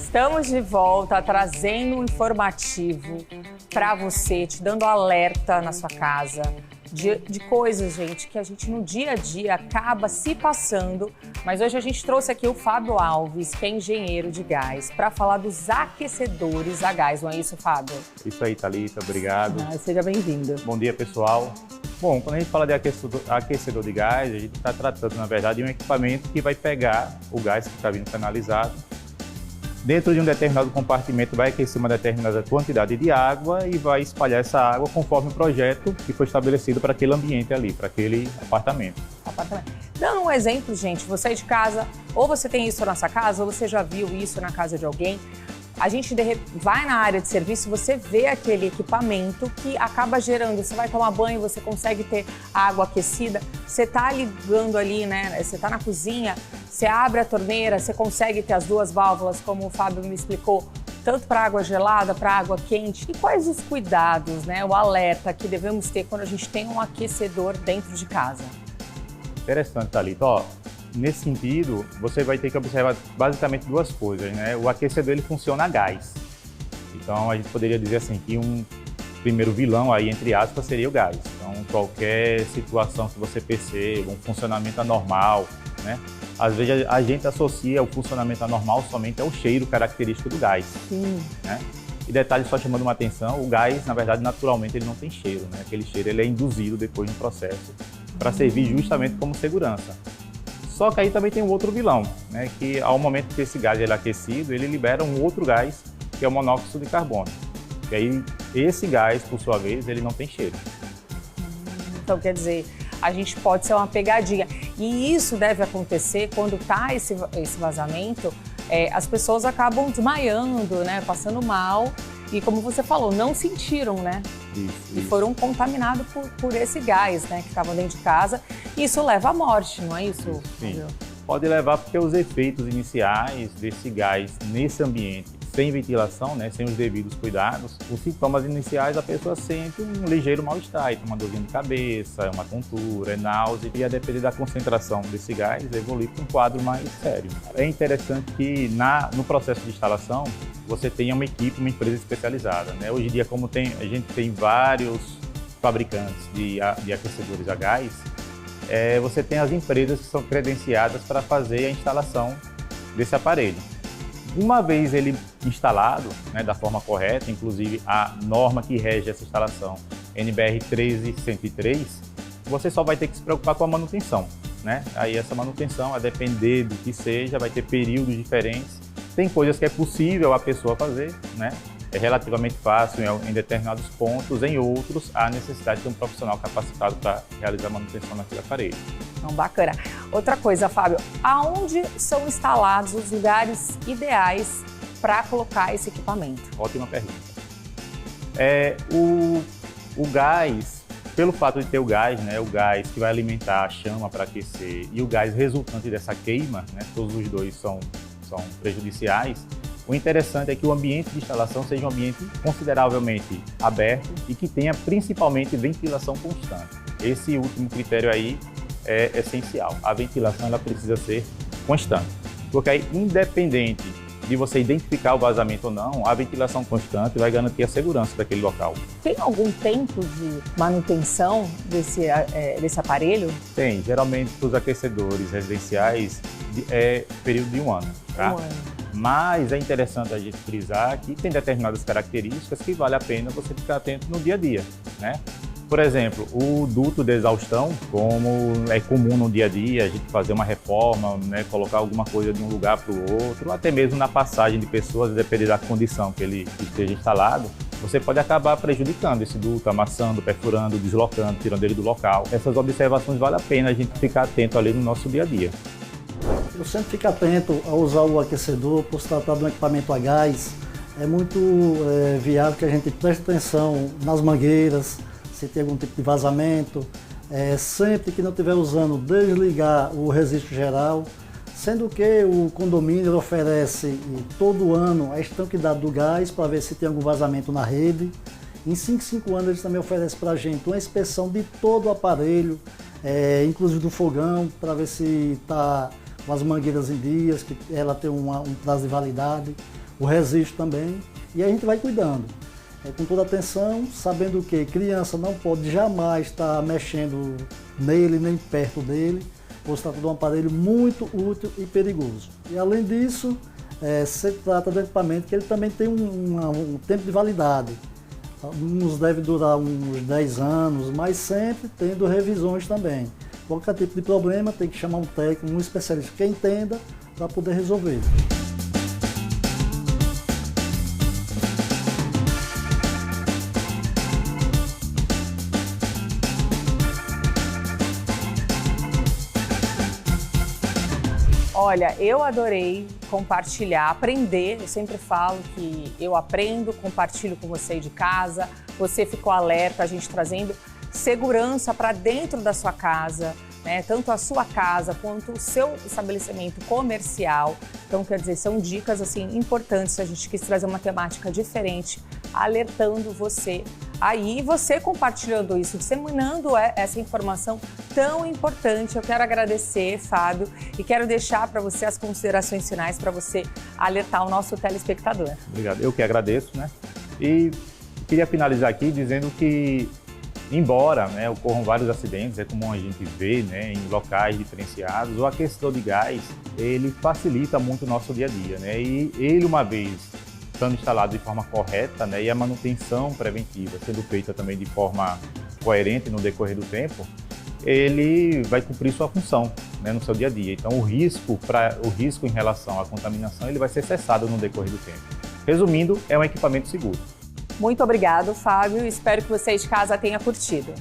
Estamos de volta trazendo um informativo para você, te dando alerta na sua casa de coisas, gente, que a gente no dia a dia acaba se passando. Mas hoje a gente trouxe aqui o Fábio Alves, que é engenheiro de gás, para falar dos aquecedores a gás, não é isso, Fábio? Isso aí, Thalita, obrigado. Seja bem-vindo. Bom dia, pessoal. Bom, quando a gente fala de aquecedor de gás, a gente está tratando, na verdade, de um equipamento que vai pegar o gás que está vindo canalizado. Dentro de um determinado compartimento vai aquecer uma determinada quantidade de água e vai espalhar essa água conforme o projeto que foi estabelecido para aquele ambiente ali, para aquele apartamento. Dando um exemplo, gente, você é de casa, ou você tem isso na sua casa, ou você já viu isso na casa de alguém. A gente vai na área de serviço, você vê aquele equipamento que acaba gerando, você vai tomar banho, você consegue ter água aquecida, você está ligando ali, né? Você está na cozinha, você abre a torneira, você consegue ter as duas válvulas, como o Fábio me explicou, tanto para água gelada, para água quente. E quais os cuidados, né? O alerta que devemos ter quando a gente tem um aquecedor dentro de casa? Interessante, Thalita. Ó, nesse sentido, você vai ter que observar basicamente duas coisas, né? O aquecedor, ele funciona a gás. Então, a gente poderia dizer assim que um primeiro vilão aí, entre aspas, seria o gás. Então, qualquer situação que você perceba, um funcionamento anormal, né? Às vezes a gente associa o funcionamento anormal somente ao cheiro característico do gás. Sim. Né? E detalhe só chamando uma atenção, o gás, na verdade, naturalmente ele não tem cheiro, né? Aquele cheiro ele é induzido depois no processo para servir justamente como segurança. Só que aí também tem um outro vilão, né? Que ao momento que esse gás ele é aquecido, ele libera um outro gás, que é o monóxido de carbono. E aí esse gás, por sua vez, ele não tem cheiro. Então, quer dizer, a gente pode ser uma pegadinha. E isso deve acontecer quando está esse vazamento, as pessoas acabam desmaiando, né? Passando mal. E como você falou, não sentiram, né? Isso. E foram contaminados por esse gás, né? Que estava dentro de casa. E isso leva à morte, não é isso? Sim. Pode levar porque os efeitos iniciais desse gás nesse ambiente, sem ventilação, né, sem os devidos cuidados, os sintomas iniciais a pessoa sente um ligeiro mal-estar, uma dorzinha de cabeça, uma tontura, náusea, e a depender da concentração desse gás, evolui para um quadro mais sério. É interessante que no processo de instalação, você tenha uma equipe, uma empresa especializada, né? Hoje em dia, como a gente tem vários fabricantes de aquecedores a gás, você tem as empresas que são credenciadas para fazer a instalação desse aparelho. Uma vez ele instalado, né, da forma correta, inclusive a norma que rege essa instalação, NBR 13103, você só vai ter que se preocupar com a manutenção, né? Aí essa manutenção, a depender do que seja, vai ter períodos diferentes. Tem coisas que é possível a pessoa fazer, né? É relativamente fácil em determinados pontos, em outros há necessidade de ter um profissional capacitado para realizar a manutenção naquele aparelho. Então, bacana. Outra coisa, Fábio, aonde são instalados os lugares ideais para colocar esse equipamento? Ótima pergunta. O gás, pelo fato de ter o gás, né, o gás que vai alimentar a chama para aquecer e o gás resultante dessa queima, né, todos os dois são prejudiciais. O interessante é que o ambiente de instalação seja um ambiente consideravelmente aberto e que tenha principalmente ventilação constante. Esse último critério aí é essencial. A ventilação ela precisa ser constante, porque aí, independente de você identificar o vazamento ou não, a ventilação constante vai garantir a segurança daquele local. Tem algum tempo de manutenção desse aparelho? Tem. Geralmente, os aquecedores residenciais é período de 1 ano. Tá? 1 ano. Mas é interessante a gente frisar que tem determinadas características que vale a pena você ficar atento no dia a dia, né? Por exemplo, o duto de exaustão, como é comum no dia a dia, a gente fazer uma reforma, né, colocar alguma coisa de um lugar para o outro, até mesmo na passagem de pessoas, dependendo da condição que ele esteja instalado, você pode acabar prejudicando esse duto, amassando, perfurando, deslocando, tirando ele do local. Essas observações vale a pena a gente ficar atento ali no nosso dia a dia. Eu sempre fico atento a usar o aquecedor por se tratar de um equipamento a gás. É muito viável que a gente preste atenção nas mangueiras, se tem algum tipo de vazamento. Sempre que não estiver usando, desligar o registro geral, sendo que o condomínio oferece todo ano a estanquidade do gás para ver se tem algum vazamento na rede. Em 5 anos eles também oferecem para a gente uma inspeção de todo o aparelho, inclusive do fogão, para ver se está com as mangueiras em dias, que ela tem um prazo de validade. o resiste também, e a gente vai cuidando. Com toda atenção, sabendo que criança não pode jamais estar mexendo nele, nem perto dele, pois se trata de um aparelho muito útil e perigoso. E além disso, se trata de um equipamento que ele também tem um tempo de validade. Uns deve durar uns 10 anos, mas sempre tendo revisões também. Qualquer tipo de problema tem que chamar um técnico, um especialista que entenda para poder resolver. Olha, eu adorei compartilhar, aprender. Eu sempre falo que eu aprendo, compartilho com você de casa. Você ficou alerta, a gente trazendo segurança para dentro da sua casa, né? Tanto a sua casa quanto o seu estabelecimento comercial. Então, quer dizer, são dicas assim importantes. A gente quis trazer uma temática diferente, alertando você. Aí, você compartilhando isso, disseminando essa informação tão importante. Eu quero agradecer, Fábio, e quero deixar para você as considerações finais para você alertar o nosso telespectador. Obrigado. Eu que agradeço, né? E queria finalizar aqui dizendo que, embora, né, ocorram vários acidentes, é comum a gente ver, né, em locais diferenciados, o aquecedor de gás, ele facilita muito o nosso dia a dia, né? E ele, uma vez estando instalado de forma correta, né, e a manutenção preventiva sendo feita também de forma coerente no decorrer do tempo, ele vai cumprir sua função, né, no seu dia a dia. Então o risco em relação à contaminação ele vai ser cessado no decorrer do tempo. Resumindo, é um equipamento seguro. Muito obrigado, Fábio. Espero que vocês de casa tenham curtido.